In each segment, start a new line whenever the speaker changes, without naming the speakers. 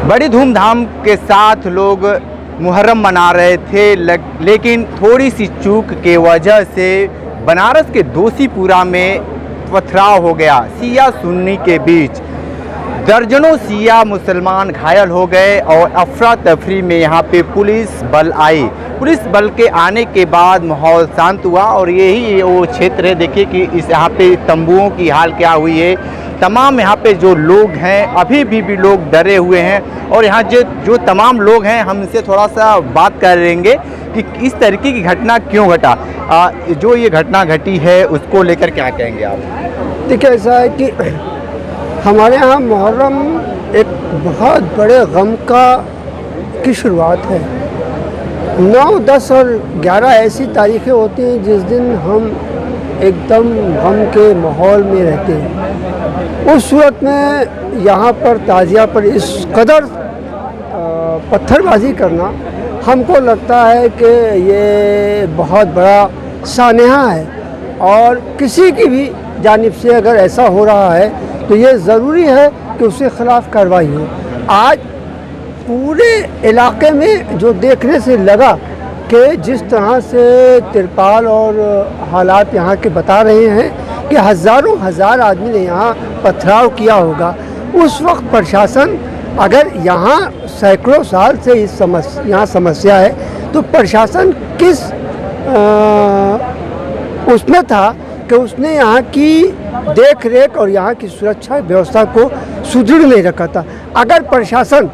बड़ी धूमधाम के साथ लोग मुहर्रम मना रहे थे, लेकिन थोड़ी सी चूक के वजह से बनारस के दोषीपुरा में पथराव हो गया। शिया सुन्नी के बीच दर्जनों शिया मुसलमान घायल हो गए और अफरा तफरी में यहाँ पे पुलिस बल आई। पुलिस बल के आने के बाद माहौल शांत हुआ और यही वो क्षेत्र है। देखिए कि इस यहाँ पे तंबुओं की हाल क्या हुई है। तमाम यहाँ पे जो लोग हैं अभी भी लोग डरे हुए हैं और यहाँ जो तमाम लोग हैं हम इनसे थोड़ा सा बात करेंगे कि इस तरीके की घटना क्यों घटा। जो ये घटना घटी है उसको लेकर क्या कहेंगे आप?
देखिए, ऐसा है कि हमारे यहाँ मुहर्रम एक बहुत बड़े गम की शुरुआत है। 9, 10 और 11 ऐसी तारीखें होती हैं जिस दिन हम एकदम गम के माहौल में रहते हैं। उस सूरत में यहाँ पर ताज़िया पर इस कदर पत्थरबाजी करना हमको लगता है कि ये बहुत बड़ा सानेहा है और किसी की भी जानिब से अगर ऐसा हो रहा है तो ये ज़रूरी है कि उसके ख़िलाफ़ कार्रवाई हो। आज पूरे इलाके में जो देखने से लगा कि जिस तरह से तिरपाल और हालात यहाँ के बता रहे हैं कि हज़ारों हज़ार आदमी ने यहाँ पथराव किया होगा, उस वक्त प्रशासन अगर यहाँ सैकड़ों साल से यहाँ समस्या है तो प्रशासन किस उसमें था कि उसने यहाँ की देख रेख और यहाँ की सुरक्षा व्यवस्था को सुदृढ़ नहीं रखा था। अगर प्रशासन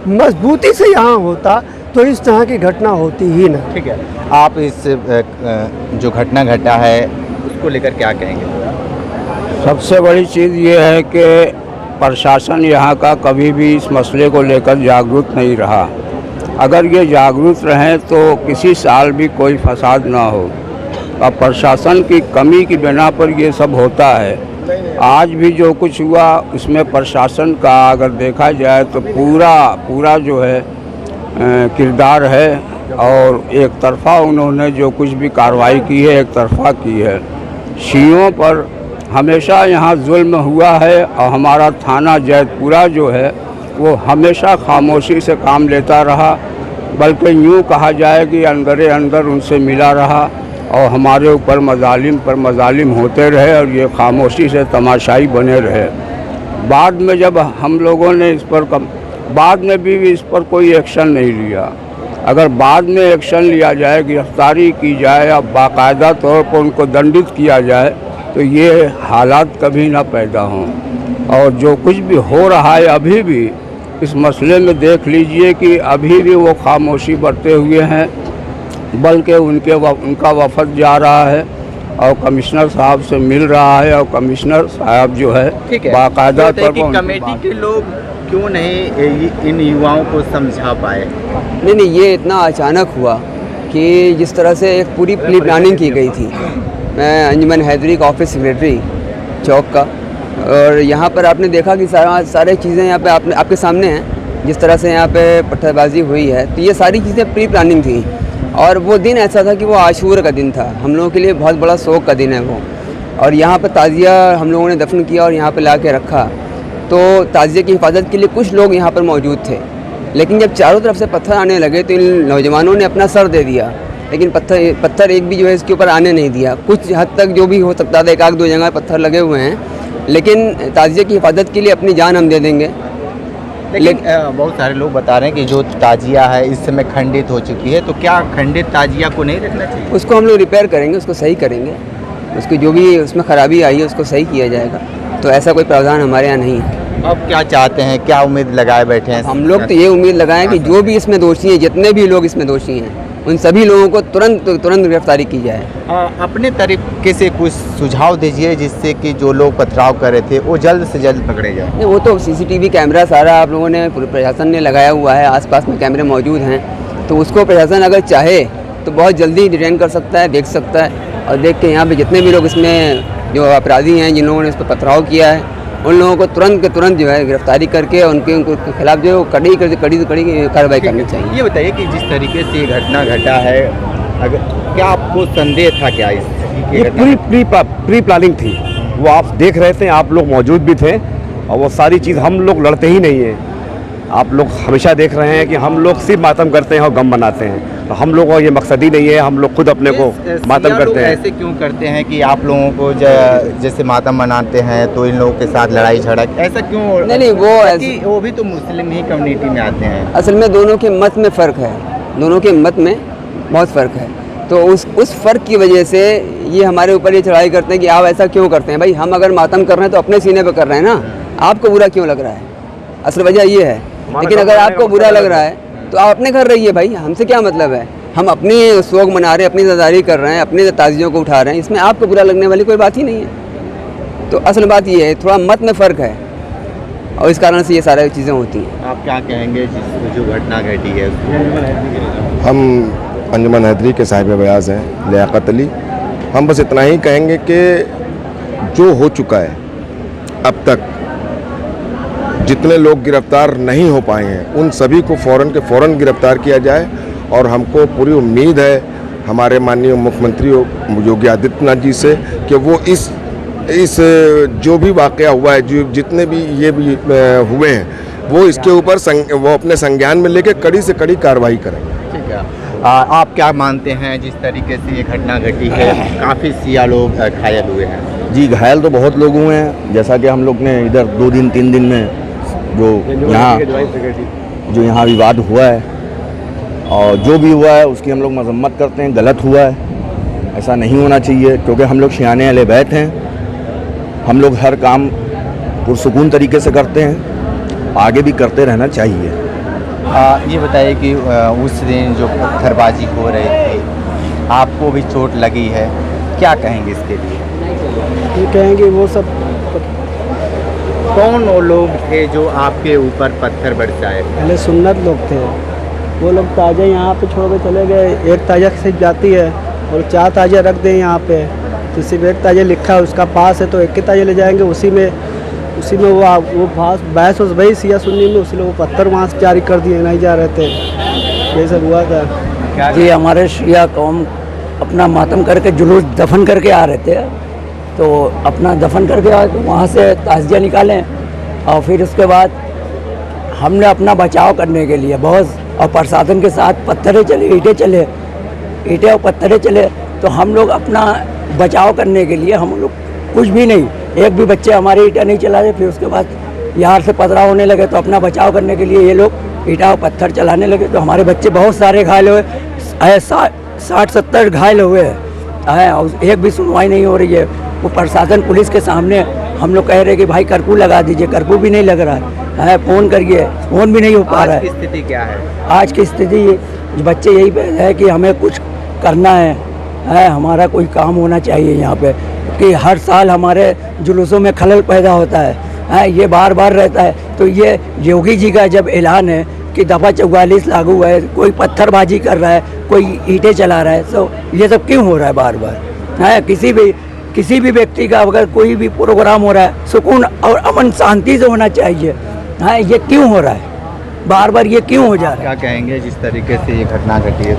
मजबूती से यहाँ होता तो इस तरह की घटना होती ही ना।
ठीक है, आप इस जो घटना घटा है उसको लेकर क्या कहेंगे?
सबसे बड़ी चीज़ ये है कि प्रशासन यहाँ का कभी भी इस मसले को लेकर जागरूक नहीं रहा। अगर ये जागरूक रहें तो किसी साल भी कोई फसाद ना हो। अब प्रशासन की कमी की बिना पर ये सब होता है। आज भी जो कुछ हुआ उसमें प्रशासन का अगर देखा जाए तो पूरा जो है किरदार है और एक तरफ़ा उन्होंने जो कुछ भी कार्रवाई की है एक तरफ़ा की है। शियों पर हमेशा यहाँ जुल्म हुआ है और हमारा थाना जैतपुरा जो है वो हमेशा खामोशी से काम लेता रहा, बल्कि यूँ कहा जाए कि अंदरे अंदर उनसे मिला रहा और हमारे ऊपर मजालिम होते रहे और ये खामोशी से तमाशाई बने रहे। बाद में जब हम लोगों ने बाद में भी इस पर कोई एक्शन नहीं लिया। अगर बाद में एक्शन लिया जाए, गिरफ्तारी की जाए और बाकायदा तौर पर उनको दंडित किया जाए तो ये हालात कभी ना पैदा हों। और जो कुछ भी हो रहा है अभी भी इस मसले में देख लीजिए कि अभी भी वो खामोशी बरते हुए हैं, बल्कि उनका वफद जा रहा है और कमिश्नर साहब से मिल रहा है और कमिश्नर साहब जो है बाकायदा तौर पर
कमेटी के लोग क्यों नहीं इन युवाओं को समझा पाए?
नहीं, ये इतना अचानक हुआ कि जिस तरह से एक पूरी प्लानिंग की गई थी। मैं अंजुमन हैदरी का ऑफिस सेक्रेटरी चौक का, और यहाँ पर आपने देखा कि सारे चीज़ें यहाँ पे आपके सामने हैं। जिस तरह से यहाँ पे पत्थरबाजी हुई है तो ये सारी चीज़ें प्री प्लानिंग थी और वो दिन ऐसा था कि वो आशूर का दिन था। हम लोगों के लिए बहुत बड़ा शौक़ का दिन है वो। और यहाँ पर ताज़िया हम लोगों ने दफन किया और यहाँ पर ला के रखा। तो ताज़िया की हिफाजत के लिए कुछ लोग यहाँ पर मौजूद थे, लेकिन जब चारों तरफ से पत्थर आने लगे तो इन नौजवानों ने अपना सर दे दिया, लेकिन पत्थर एक भी जो है इसके ऊपर आने नहीं दिया। कुछ हद तक जो भी हो सकता था, 1-2 जगह पत्थर लगे हुए हैं, लेकिन ताज़िया की हिफाजत के लिए अपनी जान हम दे देंगे।
लेकिन बहुत सारे लोग बता रहे हैं कि जो ताजिया है इस समय खंडित हो चुकी है, तो क्या खंडित ताजिया को नहीं रखना चाहिए?
उसको हम लोग रिपेयर करेंगे, उसको सही करेंगे, उसकी जो भी उसमें ख़राबी आई है उसको सही किया जाएगा। तो ऐसा कोई प्रावधान हमारे यहाँ नहीं है।
अब क्या चाहते हैं, क्या उम्मीद लगाए बैठे हैं?
हम लोग तो ये उम्मीद लगाएं कि जो भी इसमें दोषी हैं, जितने भी लोग इसमें दोषी हैं, उन सभी लोगों को तुरंत गिरफ्तारी की जाए।
अपने तरीके से कुछ सुझाव दीजिए जिससे कि जो लोग पथराव कर रहे थे वो जल्द से जल्द पकड़े जाए।
नहीं, वो तो CCTV कैमरा सारा आप लोगों ने प्रशासन ने लगाया हुआ है, आसपास में कैमरे मौजूद हैं, तो उसको प्रशासन अगर चाहे तो बहुत जल्दी डिटेन कर सकता है, देख सकता है और देख के यहाँ पे जितने भी लोग इसमें जो अपराधी हैं, जिन लोगों ने इस पर पथराव किया है, उन लोगों को तुरंत जो है गिरफ्तारी करके उनके खिलाफ जो कड़ी कार्रवाई करनी चाहिए।
ये बताइए कि जिस तरीके से ये घटना घटा है, अगर क्या आपको संदेह था क्या
ये प्री प्लानिंग थी? वो आप देख रहे थे, आप लोग मौजूद भी थे और वो सारी चीज़ हम लोग लड़ते ही नहीं हैं। आप लोग हमेशा देख रहे हैं कि हम लोग सिर्फ मातम करते हैं और गम मनाते हैं, तो हम लोग को ये मकसद ही नहीं है, हम लोग खुद अपने को मातम करते हैं।
ऐसे क्यों करते हैं कि आप लोगों को जैसे मातम मनाते हैं तो इन लोगों के साथ लड़ाई झगड़ा, ऐसा क्यों?
नहीं,
वो भी तो मुस्लिम ही कम्युनिटी में आते हैं।
असल में दोनों के मत में फ़र्क है, दोनों के मत में बहुत फ़र्क है। तो उस फ़र्क की वजह से ये हमारे ऊपर ये चढ़ाई करते हैं कि आप ऐसा क्यों करते हैं। भाई हम अगर मातम कर रहे हैं तो अपने सीने पे कर रहे हैं ना, आपको बुरा क्यों लग रहा है? असल वजह ये है। लेकिन अगर आपको बुरा लग रहा है तो आप अपने घर रहिए भाई, हमसे क्या मतलब है। हम अपनी शोक मना रहे हैं, अपनी ज़ादारी कर रहे हैं, अपनी ताज़ियों को उठा रहे हैं, इसमें आपको बुरा लगने वाली कोई बात ही नहीं है। तो असल बात ये है, थोड़ा मत में फ़र्क है और इस कारण से ये सारी चीज़ें होती हैं।
आप क्या कहेंगे जो घटना घटी है?
हम अंजुमन हैदरी के साहिब बयाज़ हैं, लियाकत अली। हम बस इतना ही कहेंगे कि जो हो चुका है अब तक, जितने लोग गिरफ्तार नहीं हो पाए हैं उन सभी को फ़ौरन के फ़ौरन गिरफ्तार किया जाए। और हमको पूरी उम्मीद है हमारे माननीय मुख्यमंत्री योगी आदित्यनाथ जी से कि वो इस जो भी वाक़या हुआ है, जो जितने भी ये भी हुए हैं, वो इसके ऊपर वो अपने संज्ञान में लेके कड़ी से कड़ी कार्रवाई करें।
ठीक है। आप क्या मानते हैं जिस तरीके से ये घटना घटी है, काफ़ी सिया लोग घायल हुए हैं?
जी, घायल तो बहुत लोग हुए हैं। जैसा कि हम लोग ने इधर 2 दिन 3 दिन में जो यहाँ विवाद हुआ है और जो भी हुआ है उसकी हम लोग मजम्मत करते हैं। गलत हुआ है, ऐसा नहीं होना चाहिए, क्योंकि हम लोग शियाने अहले बैत हैं। हम लोग हर काम पुरसुकून तरीके से करते हैं, आगे भी करते रहना चाहिए।
ये बताइए कि उस दिन जो पत्थरबाजी हो रही थी, आपको भी चोट लगी है, क्या कहेंगे इसके लिए?
ये कहेंगे वो सब
कौन वो लोग थे जो आपके ऊपर पत्थर बरसाए?
पहले सुन्नत लोग थे, वो लोग ताज़ा यहाँ पे छोड़ के चले गए। एक ताज़ा सिर्फ जाती है और 4 ताज़ा रख दें यहाँ पे, तो सिर्फ एक ताज़ा लिखा है उसका पास है, तो एक ही ताज़ा ले जाएंगे। उसी में वो बहस वही सिया सुन्नी में, उसने वो पत्थर वहाँ से जारी कर दिए, नहीं जा रहे थे। ये सब हुआ था
जी। हमारे शिया कौम अपना मातम करके जुलूस दफन करके आ रहे थे, तो अपना दफन करके आए तो वहाँ से ताज़िया निकालें और फिर उसके बाद हमने अपना बचाव करने के लिए बहुत और प्रशासन के साथ पत्थरें चले, ईंटें और पत्थरें चले, तो हम लोग अपना बचाव करने के लिए हम लोग कुछ भी नहीं, एक भी बच्चे हमारे ईंटें नहीं चला रहे। फिर उसके बाद यहाँ से पथराव होने लगे, तो अपना बचाव करने के लिए ये लोग ईंटा और पत्थर चलाने लगे, तो हमारे बच्चे बहुत सारे घायल हुए, 60-70 घायल हुए हैं और एक भी सुनवाई नहीं हो रही है। वो प्रशासन पुलिस के सामने हम लोग कह रहे हैं कि भाई कर्फ्यू लगा दीजिए, कर्फ्यू भी नहीं लग रहा है, फ़ोन करिए, फ़ोन भी नहीं हो पा रहा है।
आज की स्थिति क्या है?
आज की स्थिति बच्चे यही पे है कि हमें कुछ करना है, हमारा कोई काम होना चाहिए यहाँ पे, कि हर साल हमारे जुलूसों में खलल पैदा होता है, ये बार बार रहता है। तो ये योगी जी का जब ऐलान है कि दफ़ा 44 लागू है, कोई पत्थरबाजी कर रहा है, कोई ईंटें चला रहा है, तो ये सब क्यों हो रहा है बार बार? किसी भी व्यक्ति का अगर कोई भी प्रोग्राम हो रहा है, सुकून और अमन शांति से होना चाहिए। ये क्यों हो रहा है बार बार, ये क्यों हो जा रहा है?
क्या कहेंगे जिस तरीके से ये घटना घटी है?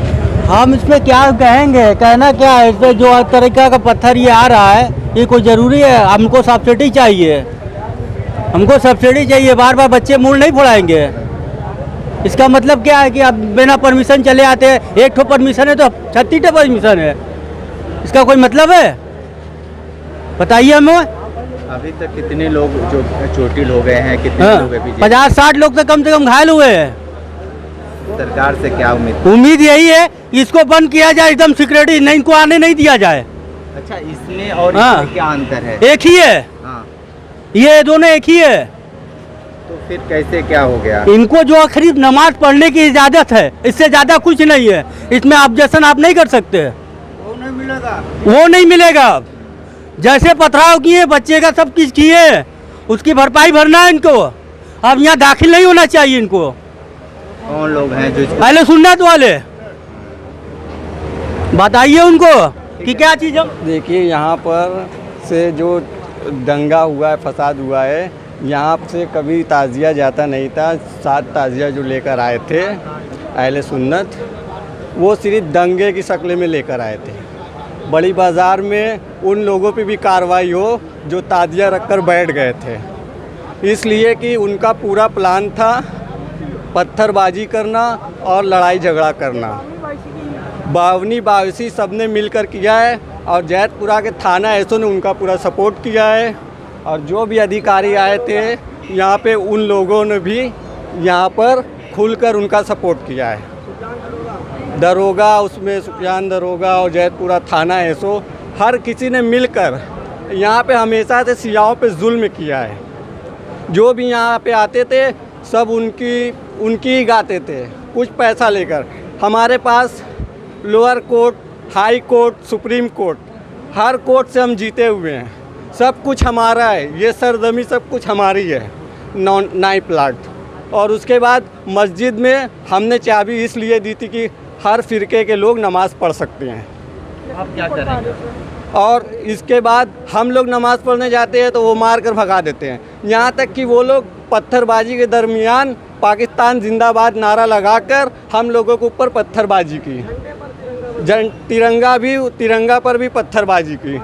हम इस पर क्या कहेंगे, कहना क्या है, इस पर जो तरीका का पत्थर ये आ रहा है, ये कोई ज़रूरी है? हमको सब्सिडी चाहिए, हमको सब्सिडी चाहिए। बार बार बच्चे मूल नहीं फोड़ाएंगे। इसका मतलब क्या है कि आप बिना परमिशन चले आते हैं। एक ठो परमिशन है तो 36 परमिशन है, इसका कोई मतलब है? बताइए हमें।
अभी तक कितने लोग जो चोटिल हो गए हैं, कितने लोग अभी
50-60 लोग तो कम से कम घायल हुए हैं।
सरकार से क्या उम्मीद?
उम्मीद यही है कि इसको बंद किया जाए, एकदम सिक्योरिटी नहीं, इनको आने नहीं दिया जाए।
अच्छा, इसमें और इसमें क्या अंतर है?
एक ही है, ये दोनों एक ही है।
तो फिर कैसे क्या हो गया?
इनको जो आखिरी नमाज पढ़ने की इजाजत है, इससे ज्यादा कुछ नहीं है। इसमें ऑब्जेक्शन आप नहीं कर सकते, वो नहीं मिलेगा। जैसे पथराव किए बच्चे का, सब कुछ किए, उसकी भरपाई भरना है इनको। अब यहाँ दाखिल नहीं होना चाहिए इनको।
कौन लोग हैं जो
पहले सुन्नत वाले, बताइए उनको कि क्या चीज़। हम
देखिए, यहाँ पर से जो दंगा हुआ है, फसाद हुआ है, यहाँ से कभी ताज़िया जाता नहीं था। 7 ताज़िया जो लेकर आए थे अहले सुन्नत, वो सिर्फ दंगे की शक्ल में लेकर आए थे। बड़ी बाज़ार में उन लोगों पे भी कार्रवाई हो जो ताज़िया रखकर बैठ गए थे, इसलिए कि उनका पूरा प्लान था पत्थरबाजी करना और लड़ाई झगड़ा करना। बावनी बावसी सब ने मिलकर किया है और जैतपुरा के थाना एसओ ने उनका पूरा सपोर्ट किया है। और जो भी अधिकारी आए थे यहाँ पे उन लोगों ने भी यहाँ पर खुलकर उनका सपोर्ट किया है। दरोगा, उसमें सुफियान दरोगा और जैतपुरा थाना एसओ हर किसी ने मिलकर यहाँ पे हमेशा से सियाओं पे जुल्म किया है। जो भी यहाँ पे आते थे सब उनकी ही गाते थे, कुछ पैसा लेकर। हमारे पास lower court, high court, supreme court, हर कोर्ट से हम जीते हुए हैं। सब कुछ हमारा है, ये सरजमी सब कुछ हमारी है, नाई प्लाट। और उसके बाद मस्जिद में हमने चाबी इसलिए दी थी कि हर फ़िरके के लोग नमाज़ पढ़ सकते हैं।
आप क्या करेंगे?
और इसके बाद हम लोग नमाज़ पढ़ने जाते हैं तो वो मार कर भगा देते हैं। यहाँ तक कि वो लोग पत्थरबाजी के दरमियान पाकिस्तान जिंदाबाद नारा लगाकर हम लोगों के ऊपर पत्थरबाजी की। तिरंगा पर भी पत्थरबाजी की।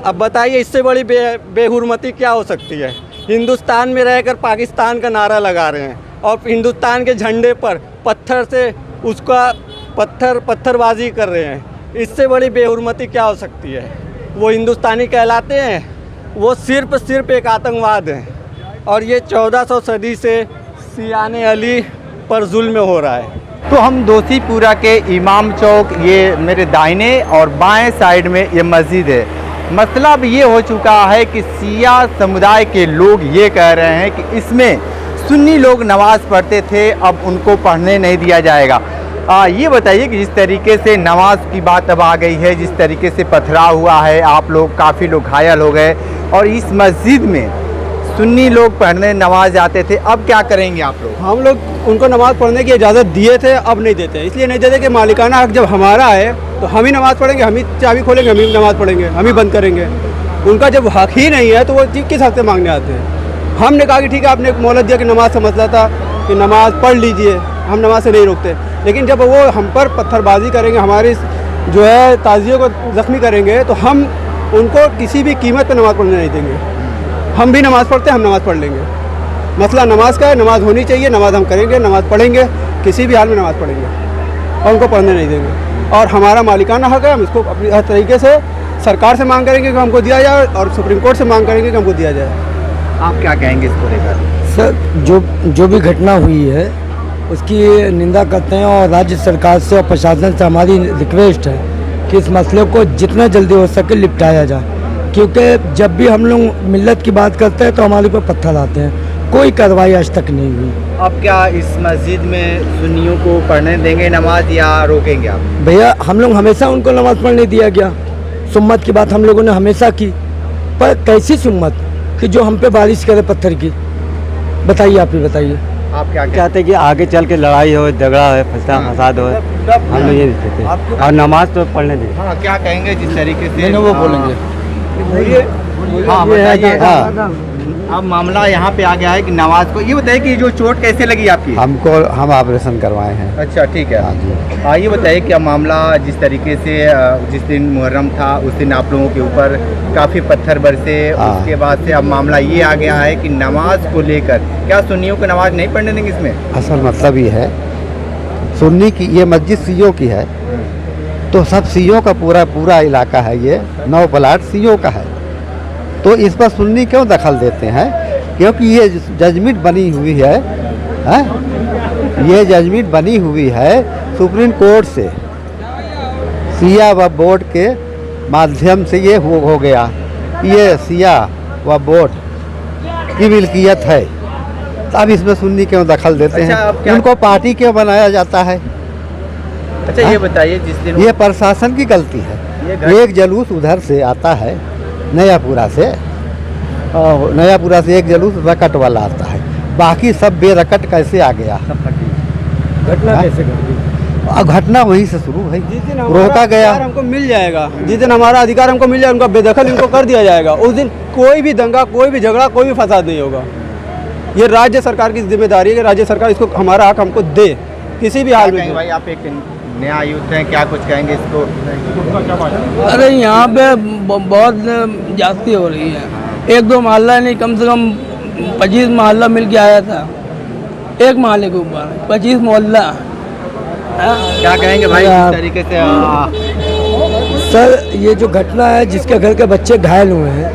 अब बताइए इससे बड़ी बेहुरमती क्या हो सकती है? हिंदुस्तान में रहकर पाकिस्तान का नारा लगा रहे हैं और हिंदुस्तान के झंडे पर पत्थर से उसका पत्थरबाजी कर रहे हैं। इससे बड़ी बेहुरमती क्या हो सकती है? वो हिंदुस्तानी कहलाते हैं? वो सिर्फ एक आतंकवाद है। और ये 1400 सदी से सियाने अली पर जुल्म हो रहा है।
तो हम दोषीपुरा के इमाम चौक, ये मेरे दाहिने और बाएं साइड में ये मस्जिद है। मसला अब ये हो चुका है कि सिया समुदाय के लोग ये कह रहे हैं कि इसमें सुन्नी लोग नमाज़ पढ़ते थे, अब उनको पढ़ने नहीं दिया जाएगा। ये बताइए कि जिस तरीके से नमाज की बात अब आ गई है, जिस तरीके से पथराव हुआ है, आप लोग काफ़ी लोग घायल हो गए और इस मस्जिद में सुन्नी लोग पढ़ने नमाज जाते थे, अब क्या करेंगे आप लोग?
हम लोग उनको नमाज़ पढ़ने की इजाज़त दिए थे, अब नहीं देते। इसलिए नहीं देते कि मालिकाना हक जब हमारा है तो हम ही नमाज़ पढ़ेंगे, हम ही चाबी खोलेंगे, हम ही नमाज़ पढ़ेंगे, हम ही बंद करेंगे। उनका जब हक ही नहीं है तो वो किस हक से मांगने आते हैं? हमने कहा कि ठीक है, आपने एक मोहलत दिया कि नमाज का मसला था कि नमाज़ पढ़ लीजिए, हम नमाज से नहीं रोकते। लेकिन जब वो हम पर पत्थरबाजी करेंगे, हमारी जो है ताज़ियों को ज़ख्मी करेंगे, तो हम उनको किसी भी कीमत पर नमाज़ पढ़ने नहीं देंगे। हम भी नमाज़ पढ़ते हैं, हम नमाज़ पढ़ लेंगे। मसला नमाज का है, नमाज होनी चाहिए, नमाज हम करेंगे, नमाज पढ़ेंगे, किसी भी हाल में नमाज़ पढ़ेंगे और उनको पढ़ने नहीं देंगे। और हमारा मालिकाना हक है, हम इसको अपनी हर तरीके से सरकार से मांग करेंगे कि हमको दिया जाए और सुप्रीम कोर्ट से मांग करेंगे कि हमको दिया जाए।
आप क्या कहेंगे इसको लेकर?
सर, जो भी घटना हुई है उसकी निंदा करते हैं और राज्य सरकार से और प्रशासन से हमारी रिक्वेस्ट है कि इस मसले को जितना जल्दी हो सके निपटाया जाए। क्योंकि जब भी हम लोग मिल्लत की बात करते हैं तो हमारे ऊपर पत्थर आते हैं, कोई कार्रवाई आज तक नहीं हुई।
अब क्या इस मस्जिद में सुन्नियों को पढ़ने देंगे नमाज या रोकेंगे आप?
भैया, हम लोग हमेशा उनको नमाज पढ़ने दिया गया। सुम्मत की बात हम लोगों ने हमेशा की, पर कैसी सुम्मत कि जो हम पे बारिश करे पत्थर की? बताइए, आप ही बताइए।
आप क्या
कहते हैं कि आगे चल के लड़ाई हो, झगड़ा हो, फसाद हो, हम लोग ये नहीं चाहते और नमाज तो पढ़ने दें।
हाँ, क्या कहेंगे जिस तरीके से
वो बोलेंगे?
हाँ, बताइए। हाँ, अब मामला यहाँ पे आ गया है कि नमाज को, ये बताइए कि जो चोट कैसे लगी आपकी?
हम ऑपरेशन करवाए हैं।
अच्छा, ठीक है।
हाँ जी।
ये बताइए क्या मामला, जिस तरीके से जिस दिन मुहर्रम था उस दिन आप लोगों के ऊपर काफ़ी पत्थर बरसे, उसके बाद से अब मामला ये आ गया है कि नमाज को लेकर क्या सुन्नियों को नमाज नहीं पढ़ने देंगे? इसमें
असल मतलब ये है, सुन्नी की ये मस्जिद सियों की है, तो सब सियों का पूरा इलाका है, ये 9 प्लाट सियों का है, तो इस पर सुन्नी क्यों दखल देते हैं? क्योंकि ये जजमेंट बनी हुई है, ये जजमेंट बनी हुई है सुप्रीम कोर्ट से, सिया व बोर्ड के माध्यम से ये हो गया, ये सिया व बोर्ड की मिल्कियत है। तो अब इसमें सुन्नी क्यों दखल देते हैं? उनको पार्टी क्यों बनाया जाता है?
अच्छा, ये बताइए, जिस दिन
ये प्रशासन की गलती है। एक जलूस उधर से आता है नयापुरा से, एक जलूस रकट वाला आता है, बाकी सब बेरकट कैसे आ गया?
घटना कैसे घटी?
घटना वहीं से शुरू भाई, रोका गया।
हमको मिल जाएगा, जिस दिन हमारा अधिकार हमको मिल जाएगा, उनका बेदखल इनको कर दिया जाएगा, उस दिन कोई भी दंगा, कोई भी झगड़ा, कोई भी फसाद नहीं होगा। ये राज्य सरकार की जिम्मेदारी है कि राज्य सरकार इसको हमारा हक हमको दे, किसी भी हाल में।
भाई, आप एक नया आयुक्त हैं, क्या कुछ कहेंगे इसको?
अरे यहाँ पे बहुत जास्ती हो रही है, 1-2 मोहल्ला नहीं, कम से कम 25 मोहल्ला मिल के आया था, एक मोहल्ले के ऊपर 25 मोहल्ला।
क्या कहेंगे भाई इस तरीके से
सर ये जो घटना है जिसके घर के बच्चे घायल हुए हैं,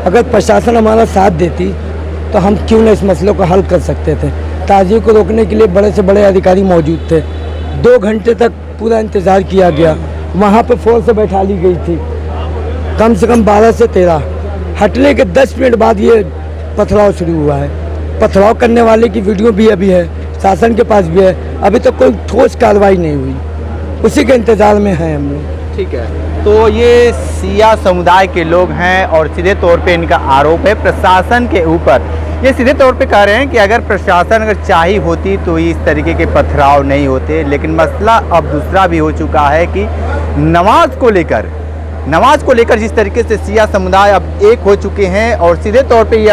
अगर प्रशासन हमारा साथ देती तो हम क्यों न इस मसले को हल कर सकते थे। ताजिए को रोकने के लिए बड़े से बड़े अधिकारी मौजूद थे। 2 घंटे तक पूरा इंतज़ार किया गया, वहाँ पे फोर्स से बैठा ली गई थी, कम से कम 12 से 13। हटने के 10 मिनट बाद ये पथराव शुरू हुआ है। पथराव करने वाले की वीडियो भी अभी है, शासन के पास भी है। अभी तक कोई ठोस कार्रवाई नहीं हुई, उसी के इंतज़ार में हैं हम लोग।
ठीक है, तो ये सिया समुदाय के लोग हैं और सीधे तौर पे इनका आरोप है प्रशासन के ऊपर। ये सीधे तौर पे कह रहे हैं कि अगर प्रशासन अगर चाही होती तो इस तरीके के पथराव नहीं होते। लेकिन मसला अब दूसरा भी हो चुका है कि नमाज को लेकर जिस तरीके से सिया समुदाय अब एक हो चुके हैं और सीधे तौर पे ये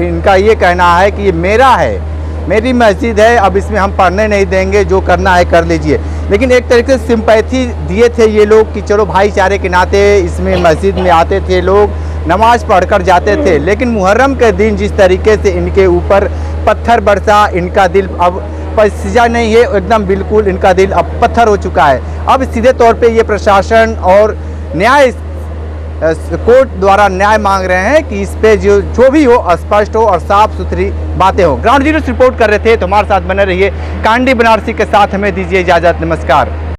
इनका ये कहना है कि ये मेरा है, मेरी मस्जिद है, अब इसमें हम पढ़ने नहीं देंगे, जो करना है कर लीजिए। लेकिन एक तरीके से सिंपैथी दिए थे ये लोग कि चलो भाईचारे के नाते इसमें मस्जिद में आते थे लोग, नमाज पढ़कर जाते थे। लेकिन मुहर्रम के दिन जिस तरीके से इनके ऊपर पत्थर बरसा, इनका दिल अब पसीजा नहीं है, एकदम बिल्कुल इनका दिल अब पत्थर हो चुका है। अब सीधे तौर पे ये प्रशासन और न्याय कोर्ट द्वारा न्याय मांग रहे हैं कि इस पे जो भी हो स्पष्ट हो और साफ सुथरी बातें हो। ग्राउंड जीरो से रिपोर्ट कर रहे थे, तो हमारे साथ बने रहिए। कांडी बनारसी के साथ हमें दीजिए इजाज़त। नमस्कार।